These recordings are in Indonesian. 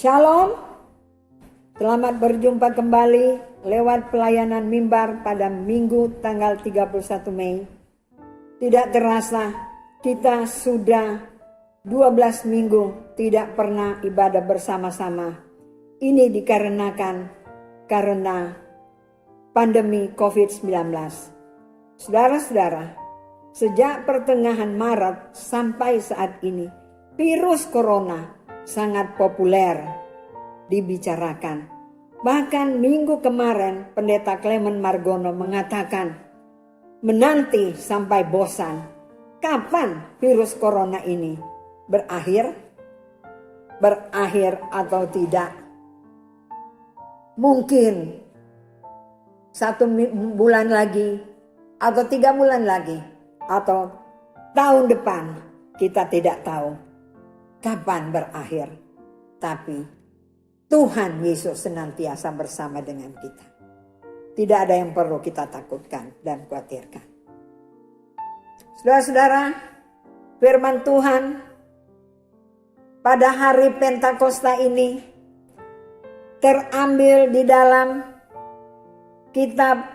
Shalom, selamat berjumpa kembali lewat pelayanan mimbar pada Minggu tanggal 31 Mei. Tidak terasa kita sudah 12 minggu tidak pernah ibadah bersama-sama. Ini dikarenakan karena pandemi COVID-19. Saudara-saudara, sejak pertengahan Maret sampai saat ini, virus corona sangat populer dibicarakan. Bahkan minggu kemarin Pendeta Clement Margono mengatakan, menanti sampai bosan, kapan virus corona ini berakhir atau tidak. Mungkin 1 bulan lagi atau 3 bulan lagi atau tahun depan, kita tidak tahu kapan berakhir. Tapi Tuhan Yesus senantiasa bersama dengan kita. Tidak ada yang perlu kita takutkan dan khawatirkan. Saudara-saudara, firman Tuhan pada hari Pentakosta ini terambil di dalam kitab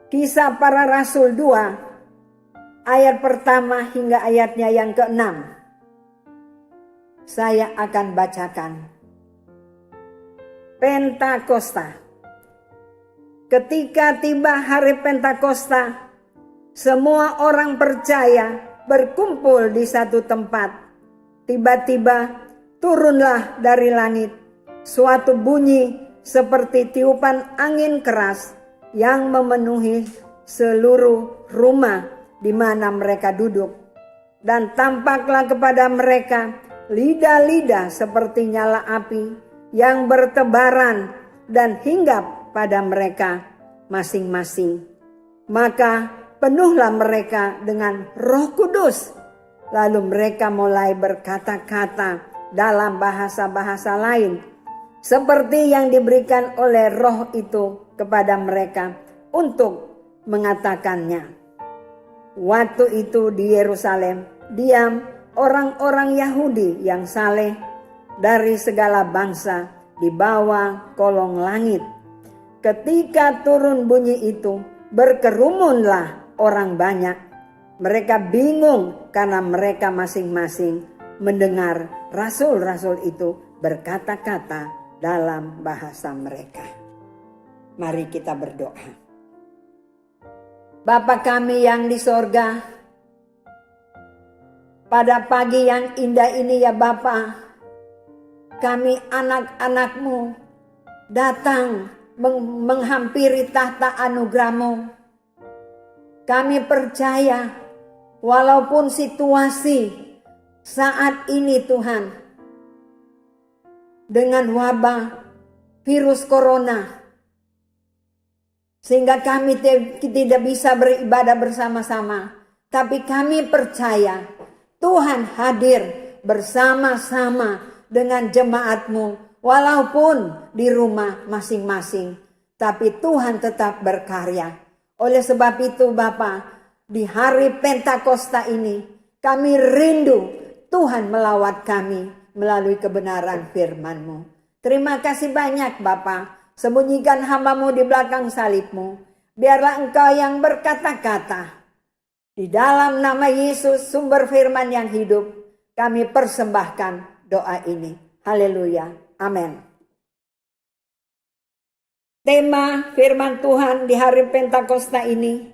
Kisah Para Rasul 2 ayat pertama hingga ayatnya yang ke-6. Saya akan bacakan. Pentakosta. Ketika tiba hari Pentakosta, semua orang percaya berkumpul di satu tempat. Tiba-tiba turunlah dari langit suatu bunyi seperti tiupan angin keras yang memenuhi seluruh rumah di mana mereka duduk. Dan tampaklah kepada mereka lidah-lidah seperti nyala api yang bertebaran dan hinggap pada mereka masing-masing. Maka penuhlah mereka dengan Roh Kudus. Lalu mereka mulai berkata-kata dalam bahasa-bahasa lain, seperti yang diberikan oleh Roh itu kepada mereka untuk mengatakannya. Waktu itu di Yerusalem diam orang-orang Yahudi yang saleh dari segala bangsa di bawah kolong langit. Ketika turun bunyi itu, berkerumunlah orang banyak. Mereka bingung karena mereka masing-masing mendengar rasul-rasul itu berkata-kata dalam bahasa mereka. Mari kita berdoa. Bapa kami yang di sorga, pada pagi yang indah ini ya Bapa, kami anak-anak-Mu datang menghampiri tahta anugerah-Mu. Kami percaya walaupun situasi saat ini Tuhan, dengan wabah virus corona, sehingga kami tidak bisa beribadah bersama-sama. Tapi kami percaya Tuhan hadir bersama-sama dengan jemaat-Mu, walaupun di rumah masing-masing. Tapi Tuhan tetap berkarya. Oleh sebab itu Bapa, di hari Pentakosta ini, kami rindu Tuhan melawat kami melalui kebenaran firman-Mu. Terima kasih banyak Bapa. Sembunyikan hamba-Mu di belakang salib-Mu. Biarlah Engkau yang berkata-kata. Di dalam nama Yesus, sumber firman yang hidup, kami persembahkan doa ini. Haleluya. Amin. Tema firman Tuhan di hari Pentakosta ini,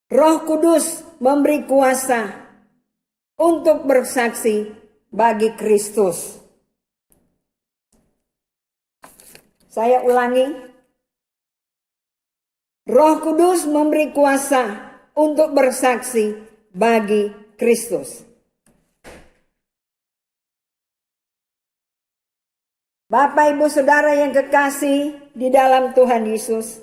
Roh Kudus memberi kuasa untuk bersaksi bagi Kristus. Saya ulangi. Roh Kudus memberi kuasa untuk bersaksi bagi Kristus. Bapak, Ibu, Saudara yang kekasih di dalam Tuhan Yesus,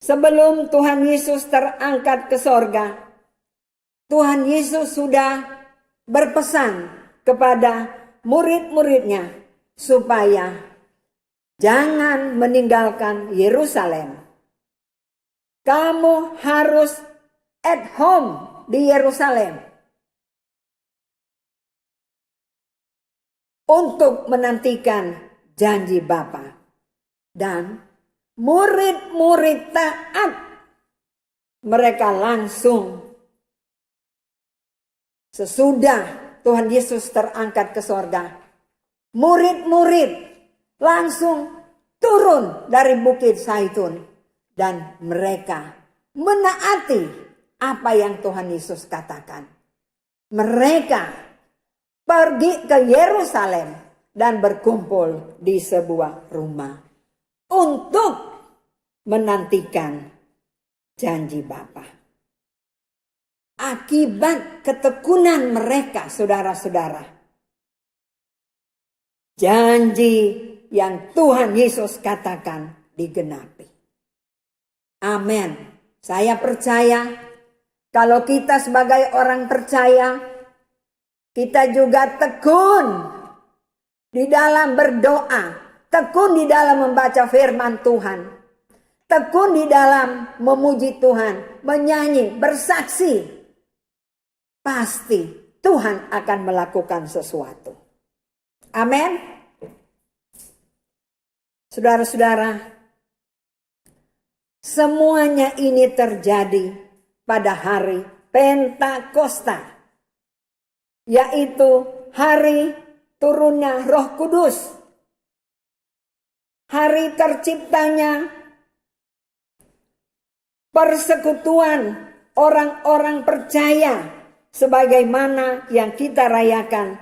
sebelum Tuhan Yesus terangkat ke sorga, Tuhan Yesus sudah berpesan kepada murid-muridnya supaya jangan meninggalkan Yerusalem. Kamu harus at home di Yerusalem. untuk menantikan janji Bapa. Dan murid-murid taat, mereka langsung sesudah Tuhan Yesus terangkat ke sorga, murid-murid langsung turun dari Bukit Zaitun dan mereka menaati apa yang Tuhan Yesus katakan. Mereka pergi ke Yerusalem dan berkumpul di sebuah rumah untuk menantikan janji Bapa. Akibat ketekunan mereka, saudara-saudara, janji yang Tuhan Yesus katakan digenapi. Amin. Saya percaya kalau kita sebagai orang percaya, kita juga tekun di dalam berdoa, tekun di dalam membaca firman Tuhan, tekun di dalam memuji Tuhan, menyanyi, bersaksi. Pasti Tuhan akan melakukan sesuatu. Amin. Saudara-saudara, semuanya ini terjadi pada hari Pentakosta, yaitu hari turunnya Roh Kudus, hari terciptanya persekutuan orang-orang percaya, sebagaimana yang kita rayakan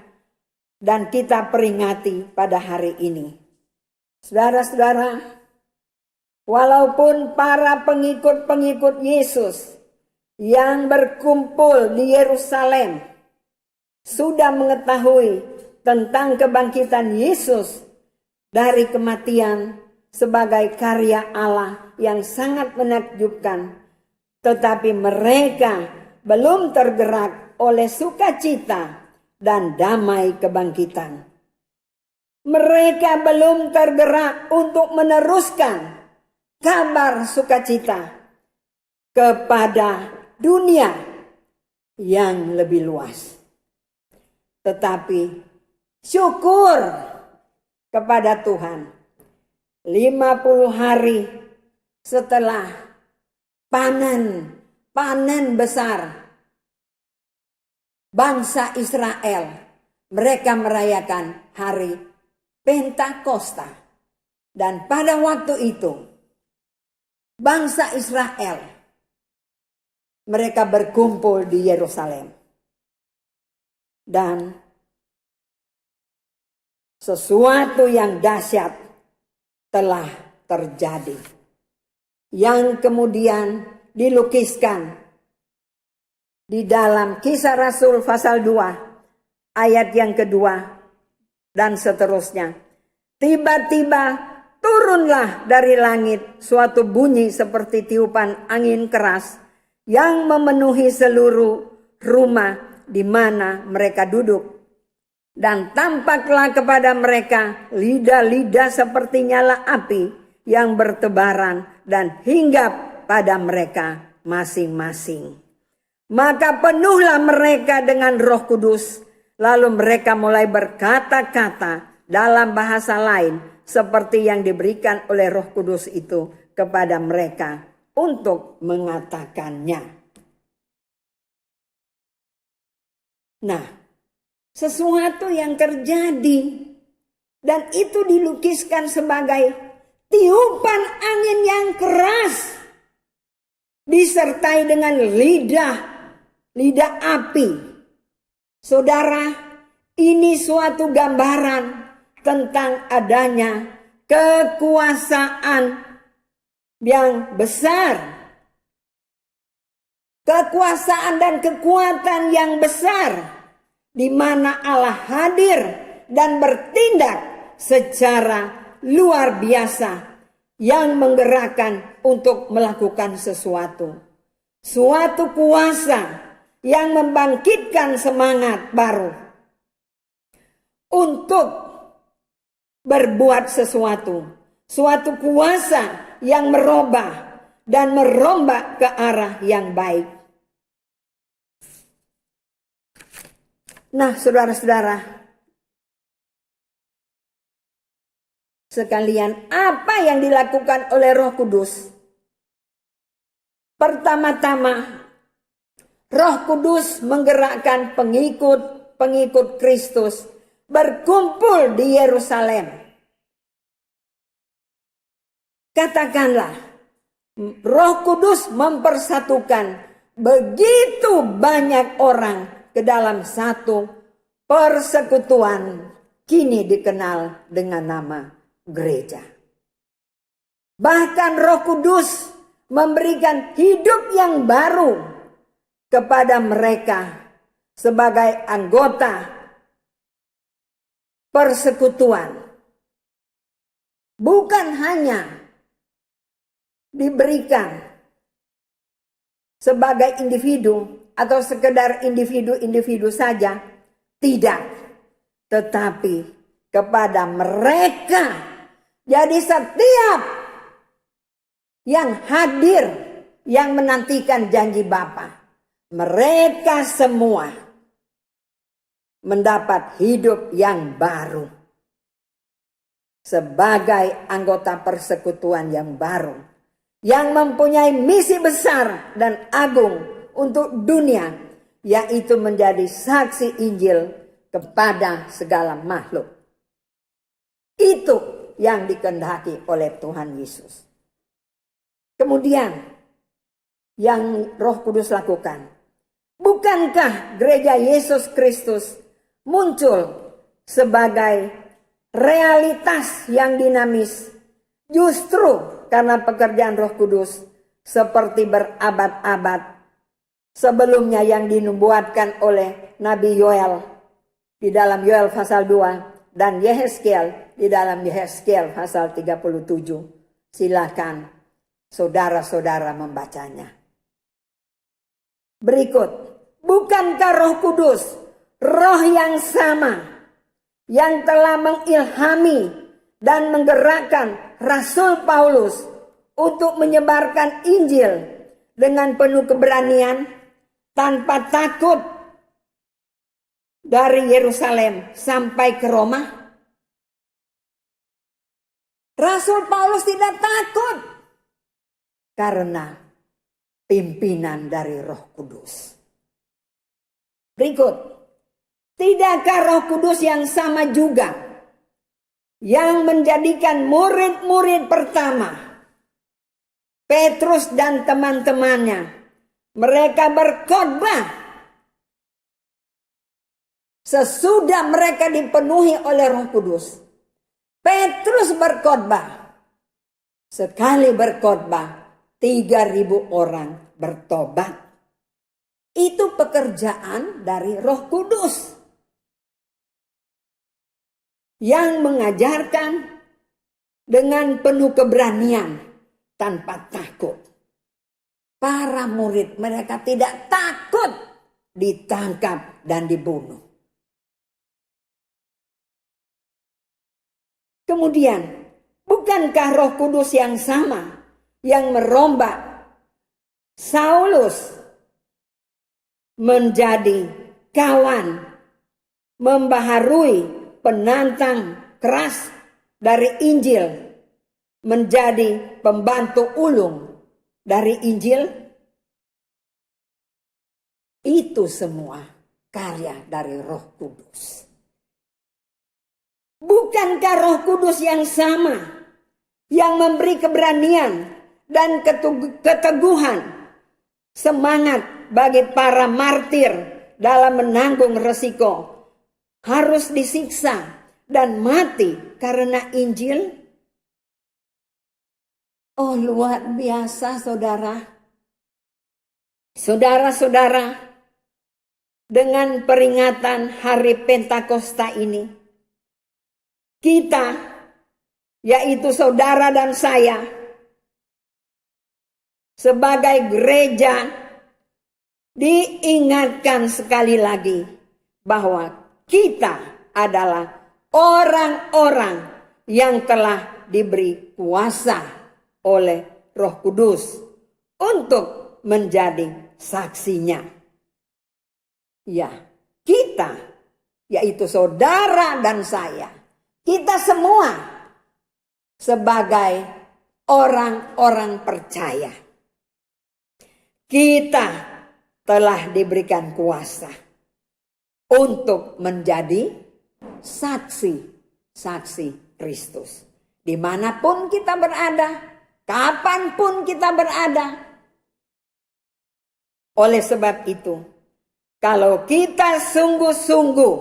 dan kita peringati pada hari ini. Saudara-saudara, walaupun para pengikut-pengikut Yesus yang berkumpul di Yerusalem sudah mengetahui tentang kebangkitan Yesus dari kematian sebagai karya Allah yang sangat menakjubkan, tetapi mereka belum tergerak oleh sukacita dan damai kebangkitan. Mereka belum tergerak untuk meneruskan kabar sukacita kepada dunia yang lebih luas. Tetapi syukur kepada Tuhan, 50 hari setelah panen besar bangsa Israel, mereka merayakan hari Pentakosta. Dan pada waktu itu bangsa Israel, mereka berkumpul di Yerusalem. Dan sesuatu yang dahsyat telah terjadi, yang kemudian dilukiskan di dalam Kisah Rasul pasal 2 ayat yang kedua dan seterusnya. Tiba-tiba turunlah dari langit suatu bunyi seperti tiupan angin keras yang memenuhi seluruh rumah di mana mereka duduk. Dan tampaklah kepada mereka lidah-lidah seperti nyala api yang bertebaran dan hinggap pada mereka masing-masing. Maka penuhlah mereka dengan Roh Kudus, lalu mereka mulai berkata-kata dalam bahasa lain seperti yang diberikan oleh Roh Kudus itu kepada mereka untuk mengatakannya. Nah, sesuatu yang terjadi dan itu dilukiskan sebagai tiupan angin yang keras disertai dengan lidah api. Saudara, ini suatu gambaran tentang adanya kekuasaan yang besar. Kekuasaan dan kekuatan yang besar di mana Allah hadir dan bertindak secara luar biasa yang menggerakkan untuk melakukan sesuatu. Suatu kuasa yang membangkitkan semangat baru untuk berbuat sesuatu. Suatu kuasa yang merubah dan merombak ke arah yang baik. Nah, saudara-saudara, sekalian, apa yang dilakukan oleh Roh Kudus? Pertama-tama, Roh Kudus menggerakkan pengikut Kristus berkumpul di Yerusalem. Katakanlah, Roh Kudus mempersatukan begitu banyak orang ke dalam satu persekutuan, kini dikenal dengan nama gereja. Bahkan Roh Kudus memberikan hidup yang baru kepada mereka sebagai anggota persekutuan. Bukan hanya diberikan sebagai individu atau sekedar individu-individu saja, tidak, tetapi kepada mereka. Jadi setiap yang hadir, yang menantikan janji Bapa, mereka semua mendapat hidup yang baru sebagai anggota persekutuan yang baru, yang mempunyai misi besar dan agung untuk dunia, yaitu menjadi saksi Injil kepada segala makhluk. Itu yang dikehendaki oleh Tuhan Yesus. Kemudian yang Roh Kudus lakukan, bukankah gereja Yesus Kristus muncul sebagai realitas yang dinamis justru karena pekerjaan Roh Kudus seperti berabad-abad sebelumnya yang dinubuatkan oleh Nabi Yoel di dalam Yoel pasal 2 dan Yehezkiel di dalam Yehezkiel pasal 37. Silakan saudara-saudara membacanya. Berikut, bukankah Roh Kudus Roh yang sama yang telah mengilhami dan menggerakkan Rasul Paulus untuk menyebarkan Injil dengan penuh keberanian tanpa takut dari Yerusalem sampai ke Roma? Rasul Paulus tidak takut karena pimpinan dari Roh Kudus. Berikut, tidakkah Roh Kudus yang sama juga yang menjadikan murid-murid pertama, Petrus dan teman-temannya, mereka berkhotbah sesudah mereka dipenuhi oleh Roh Kudus. Petrus berkhotbah, sekali berkhotbah 3.000 orang bertobat. Itu pekerjaan dari Roh Kudus yang mengajarkan dengan penuh keberanian tanpa takut. Para murid mereka tidak takut ditangkap dan dibunuh. Kemudian, bukankah Roh Kudus yang sama yang merombak Saulus menjadi kawan, membaharui penantang keras dari Injil, menjadi pembantu ulung dari Injil? Itu semua karya dari Roh Kudus. Bukankah Roh Kudus yang sama yang memberi keberanian dan keteguhan, semangat bagi para martir dalam menanggung resiko harus disiksa dan mati karena Injil? Oh, luar biasa saudara. Saudara-saudara, dengan peringatan hari Pentakosta ini, kita, yaitu saudara dan saya, sebagai gereja, diingatkan sekali lagi bahwa kita adalah orang-orang yang telah diberi kuasa oleh Roh Kudus untuk menjadi saksinya. Ya, kita, yaitu saudara dan saya, kita semua sebagai orang-orang percaya. Kita telah diberikan kuasa untuk menjadi saksi-saksi Kristus. Dimanapun kita berada, kapanpun kita berada. Oleh sebab itu, kalau kita sungguh-sungguh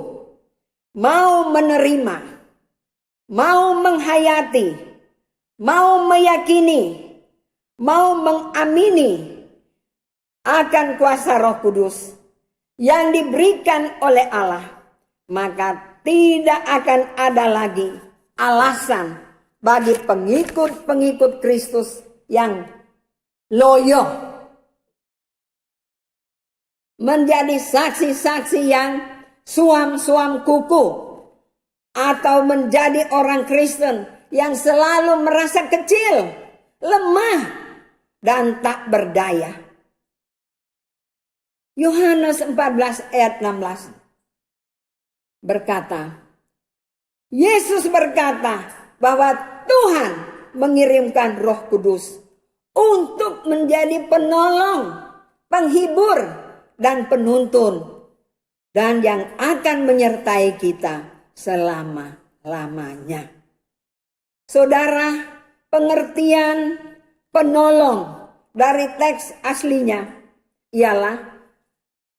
mau menerima, mau menghayati, mau meyakini, mau mengamini akan kuasa Roh Kudus yang diberikan oleh Allah, maka tidak akan ada lagi alasan bagi pengikut-pengikut Kristus yang loyo menjadi saksi-saksi yang suam-suam kuku, atau menjadi orang Kristen yang selalu merasa kecil, lemah, dan tak berdaya. Yohanes 14 ayat 16 berkata, Yesus berkata bahwa Tuhan mengirimkan Roh Kudus untuk menjadi penolong, penghibur, dan penuntun, dan yang akan menyertai kita selama-lamanya. Saudara, pengertian penolong dari teks aslinya ialah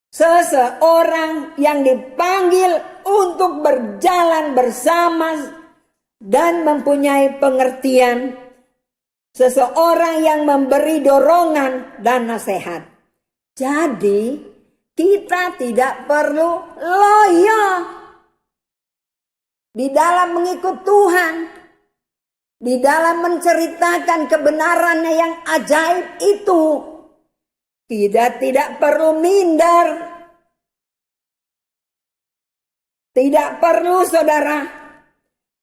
seseorang yang dipanggil untuk berjalan bersama dan mempunyai pengertian, seseorang yang memberi dorongan dan nasihat. Jadi kita tidak perlu loyo di dalam mengikut Tuhan, di dalam menceritakan kebenarannya yang ajaib itu. Kita tidak perlu minder. Tidak perlu, saudara.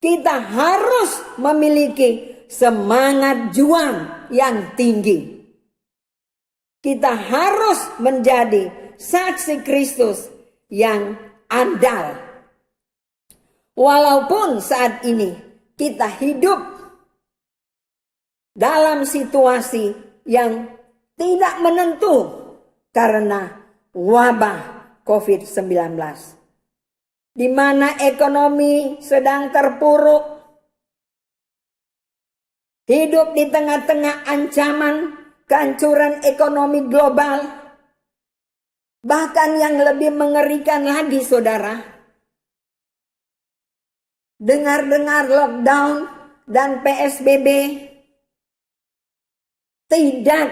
Kita harus memiliki semangat juang yang tinggi. Kita harus menjadi saksi Kristus yang andal. Walaupun saat ini kita hidup dalam situasi yang tidak menentu karena wabah COVID-19, di mana ekonomi sedang terpuruk, hidup di tengah-tengah ancaman kehancuran ekonomi global. Bahkan yang lebih mengerikan lagi, saudara, dengar-dengar lockdown dan PSBB tidak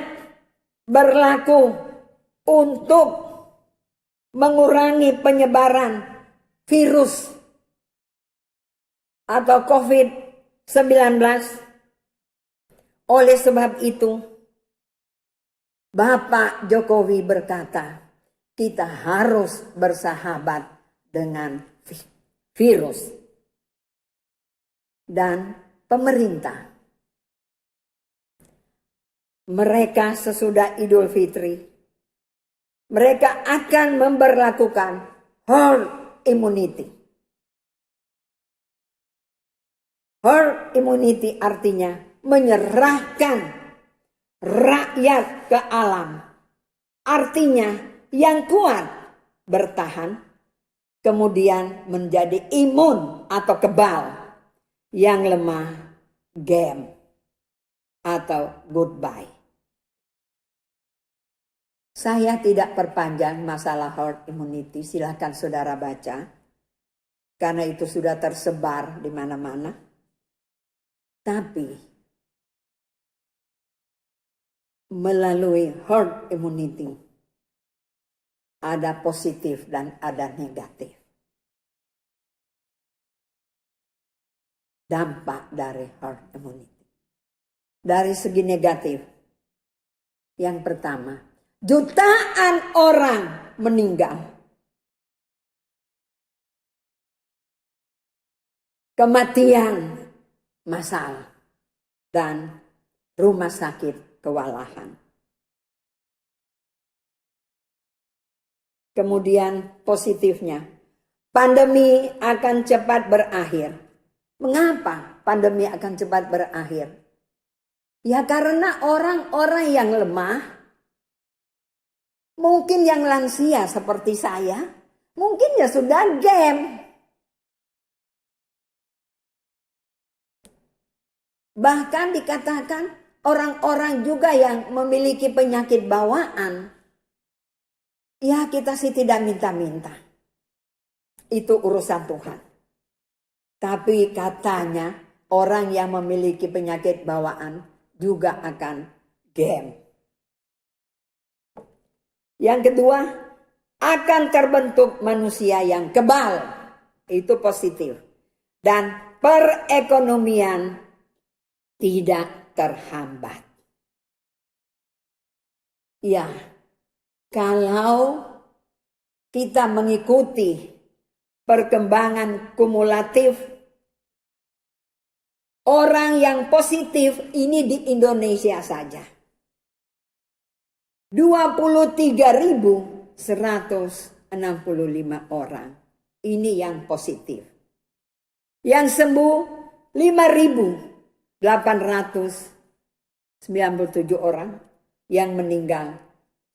berlaku untuk mengurangi penyebaran virus atau COVID-19. Oleh sebab itu, Bapak Jokowi berkata, kita harus bersahabat dengan virus. Dan pemerintah, mereka sesudah Idul Fitri, mereka akan memberlakukan herd immunity. Herd immunity artinya menyerahkan rakyat ke alam. Artinya yang kuat bertahan, kemudian menjadi imun atau kebal, yang lemah game atau goodbye. Saya tidak perpanjang masalah herd immunity, silakan saudara baca, karena itu sudah tersebar di mana-mana. Tapi melalui herd immunity ada positif dan ada negatif. Dampak dari herd immunity. Dari segi negatif, yang pertama, jutaan orang meninggal. Kematian massal dan rumah sakit kewalahan. Kemudian positifnya, pandemi akan cepat berakhir Mengapa pandemi akan cepat berakhir? Ya karena orang-orang yang lemah, mungkin yang lansia seperti saya, mungkin ya sudah game. Bahkan dikatakan orang-orang juga yang memiliki penyakit bawaan, ya kita sih tidak minta-minta. Itu urusan Tuhan. Tapi katanya orang yang memiliki penyakit bawaan juga akan game. Yang kedua, akan terbentuk manusia yang kebal. Itu positif. Dan perekonomian tidak terhambat. Ya, kalau kita mengikuti perkembangan kumulatif, orang yang positif ini di Indonesia saja 23.165 orang. Ini yang positif. Yang sembuh 5.897 orang. Yang meninggal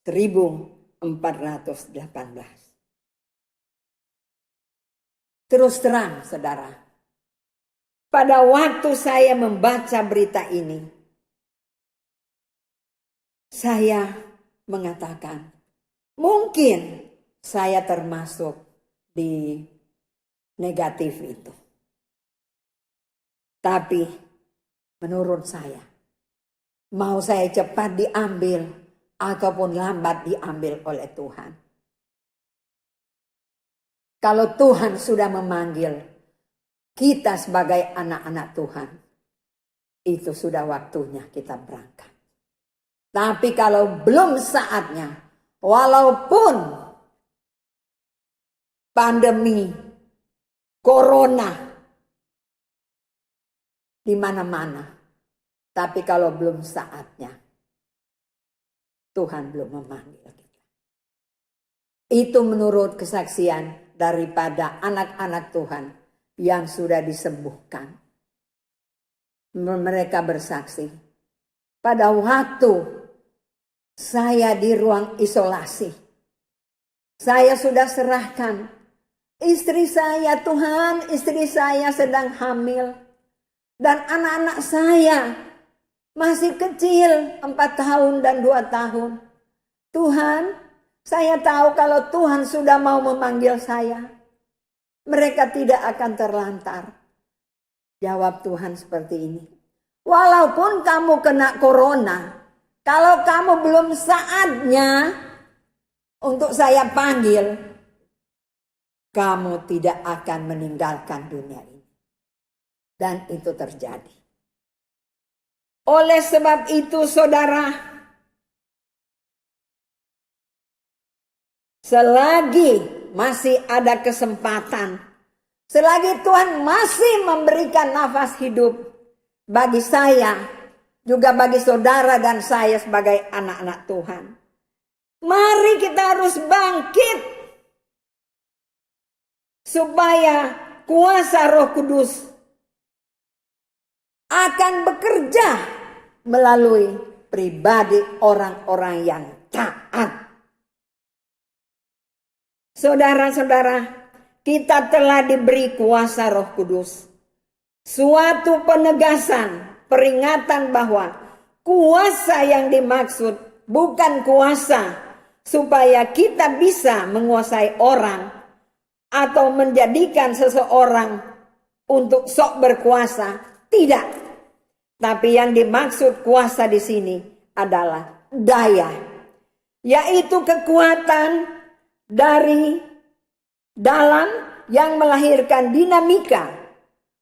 1.418. Terus terang saudara, pada waktu saya membaca berita ini, saya mengatakan, mungkin saya termasuk di negatif itu. Tapi menurut saya, mau saya cepat diambil ataupun lambat diambil oleh Tuhan. Kalau Tuhan sudah memanggil kita sebagai anak-anak Tuhan, itu sudah waktunya kita berangkat. Tapi kalau belum saatnya, walaupun pandemi corona di mana-mana, tapi kalau belum saatnya, Tuhan belum memanggil kita. Itu menurut kesaksian daripada anak-anak Tuhan yang sudah disembuhkan. Mereka bersaksi, pada waktu saya di ruang isolasi, saya sudah serahkan istri saya, Tuhan, istri saya sedang hamil. Dan anak-anak saya masih kecil, 4 tahun dan 2 tahun. Tuhan, saya tahu kalau Tuhan sudah mau memanggil saya, mereka tidak akan terlantar. Jawab Tuhan seperti ini. Walaupun kamu kena corona, kalau kamu belum saatnya untuk saya panggil, kamu tidak akan meninggalkan dunia ini. Dan itu terjadi. Oleh sebab itu saudara, selagi masih ada kesempatan, selagi Tuhan masih memberikan nafas hidup bagi saya, juga bagi saudara dan saya sebagai anak-anak Tuhan, mari kita harus bangkit supaya kuasa Roh Kudus akan bekerja melalui pribadi orang-orang yang taat. Saudara-saudara, kita telah diberi kuasa Roh Kudus. Suatu penegasan, peringatan bahwa kuasa yang dimaksud bukan kuasa supaya kita bisa menguasai orang atau menjadikan seseorang untuk sok berkuasa, tidak. Tapi yang dimaksud kuasa di sini adalah daya, yaitu kekuatan dari dalam yang melahirkan dinamika,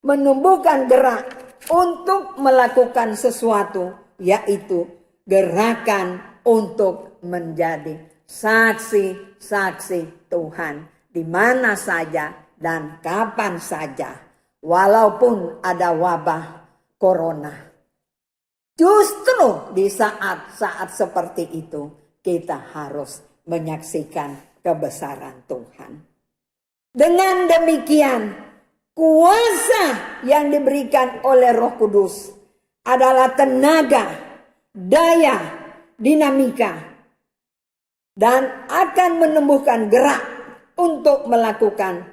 menumbuhkan gerak untuk melakukan sesuatu, yaitu gerakan untuk menjadi saksi-saksi Tuhan di mana saja dan kapan saja, walaupun ada wabah corona. Justru di saat-saat seperti itu kita harus menyaksikan kebesaran Tuhan. Dengan demikian, Kuasa yang diberikan oleh Roh Kudus adalah tenaga, daya, dinamika, dan akan menumbuhkan gerak untuk melakukan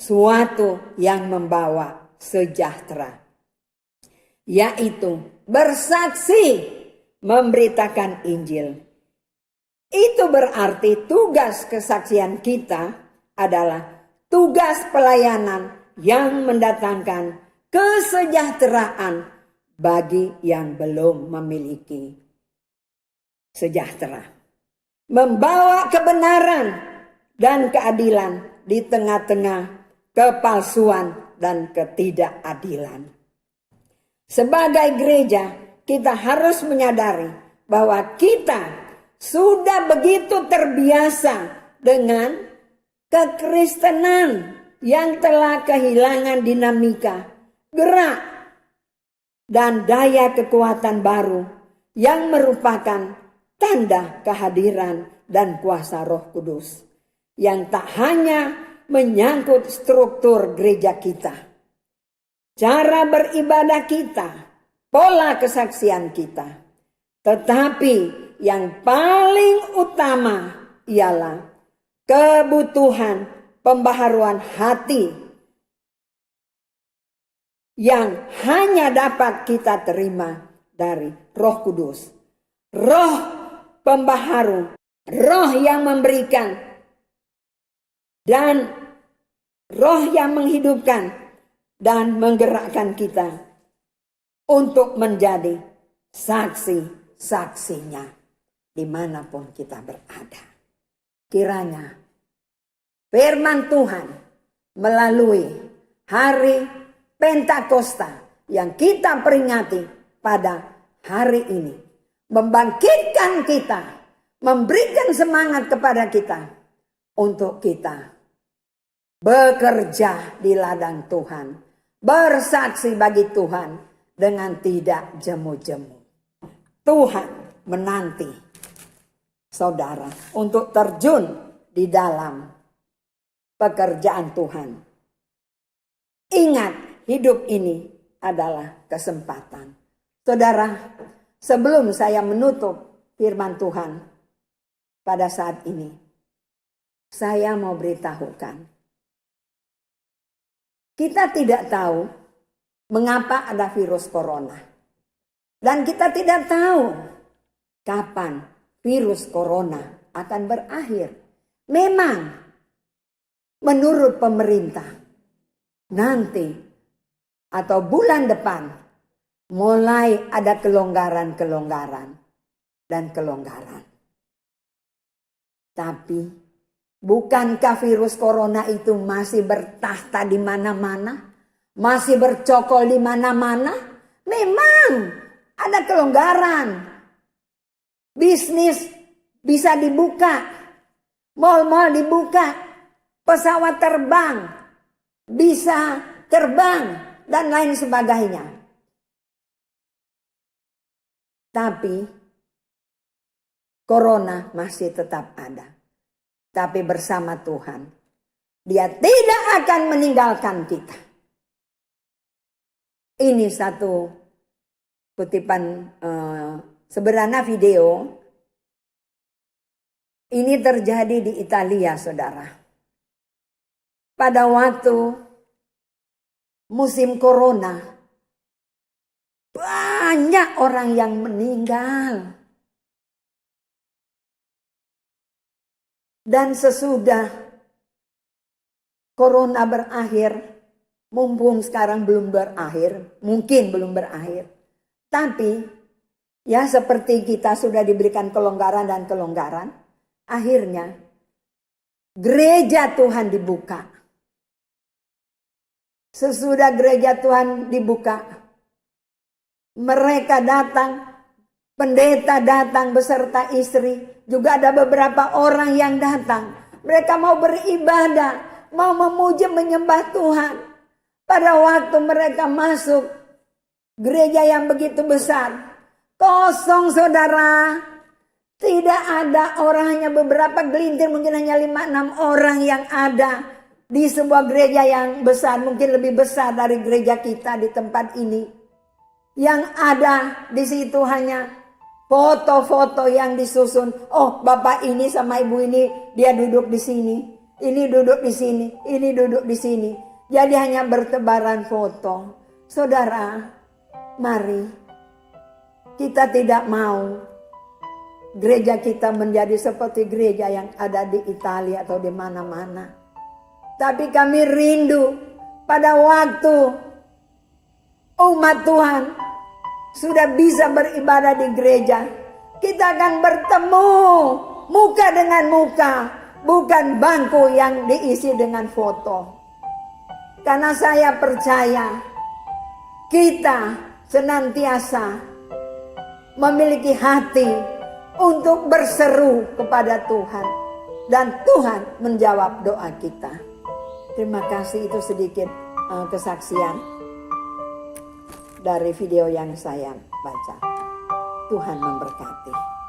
suatu yang membawa sejahtera, yaitu bersaksi, memberitakan Injil. Itu berarti tugas kesaksian kita adalah tugas pelayanan yang mendatangkan kesejahteraan bagi yang belum memiliki sejahtera. Membawa kebenaran dan keadilan di tengah-tengah kepalsuan dan ketidakadilan. Sebagai gereja, kita harus menyadari bahwa kita sudah begitu terbiasa dengan kekristenan yang telah kehilangan dinamika, gerak, dan daya kekuatan baru yang merupakan tanda kehadiran dan kuasa Roh Kudus yang tak hanya menyangkut struktur gereja kita, cara beribadah kita, pola kesaksian kita, tetapi yang paling utama ialah kebutuhan pembaharuan hati yang hanya dapat kita terima dari Roh Kudus. Roh pembaharu, Roh yang memberikan, dan Roh yang menghidupkan dan menggerakkan kita untuk menjadi saksi-saksinya dimanapun kita berada. Kiranya firman Tuhan melalui hari Pentakosta yang kita peringati pada hari ini membangkitkan kita, memberikan semangat kepada kita untuk kita bekerja di ladang Tuhan, bersaksi bagi Tuhan dengan tidak jemu-jemu. Tuhan menanti saudara untuk terjun di dalam pekerjaan Tuhan. Ingat, hidup ini adalah kesempatan. Saudara, sebelum saya menutup firman Tuhan pada saat ini, saya mau beritahukan. Kita tidak tahu mengapa ada virus corona. Dan kita tidak tahu kapan virus corona akan berakhir. Memang menurut pemerintah nanti atau bulan depan mulai ada kelonggaran dan kelonggaran. Tapi bukankah virus corona itu masih bertahta di mana-mana? Masih bercokol di mana-mana? Memang ada kelonggaran. Bisnis bisa dibuka. Mal-mal dibuka. Pesawat terbang bisa terbang dan lain sebagainya. Tapi corona masih tetap ada. Tapi bersama Tuhan, Dia tidak akan meninggalkan kita. Ini satu kutipan sebenarnya video. Ini terjadi di Italia, saudara. Pada waktu musim corona, banyak orang yang meninggal. Dan sesudah corona berakhir, mumpung sekarang belum berakhir, mungkin belum berakhir. Tapi ya seperti kita sudah diberikan kelonggaran dan kelonggaran, akhirnya gereja Tuhan dibuka. Sesudah gereja Tuhan dibuka, mereka datang, pendeta datang beserta istri, juga ada beberapa orang yang datang. Mereka mau beribadah, mau memuji menyembah Tuhan. Pada waktu mereka masuk gereja yang begitu besar, kosong saudara. Tidak ada orang, hanya beberapa gelintir, mungkin hanya 5-6 orang yang ada di sebuah gereja yang besar, mungkin lebih besar dari gereja kita di tempat ini. Yang ada di situ hanya foto-foto yang disusun. Oh, bapak ini sama ibu ini dia duduk di sini, ini duduk di sini, ini duduk di sini. Jadi hanya bertebaran foto. Saudara, mari kita tidak mau gereja kita menjadi seperti gereja yang ada di Italia atau di mana-mana. Tapi kami rindu pada waktu umat Tuhan sudah bisa beribadah di gereja, kita akan bertemu muka dengan muka, bukan bangku yang diisi dengan foto. Karena saya percaya kita senantiasa memiliki hati untuk berseru kepada Tuhan, dan Tuhan menjawab doa kita. Terima kasih, itu sedikit kesaksian dari video yang saya baca. Tuhan memberkati.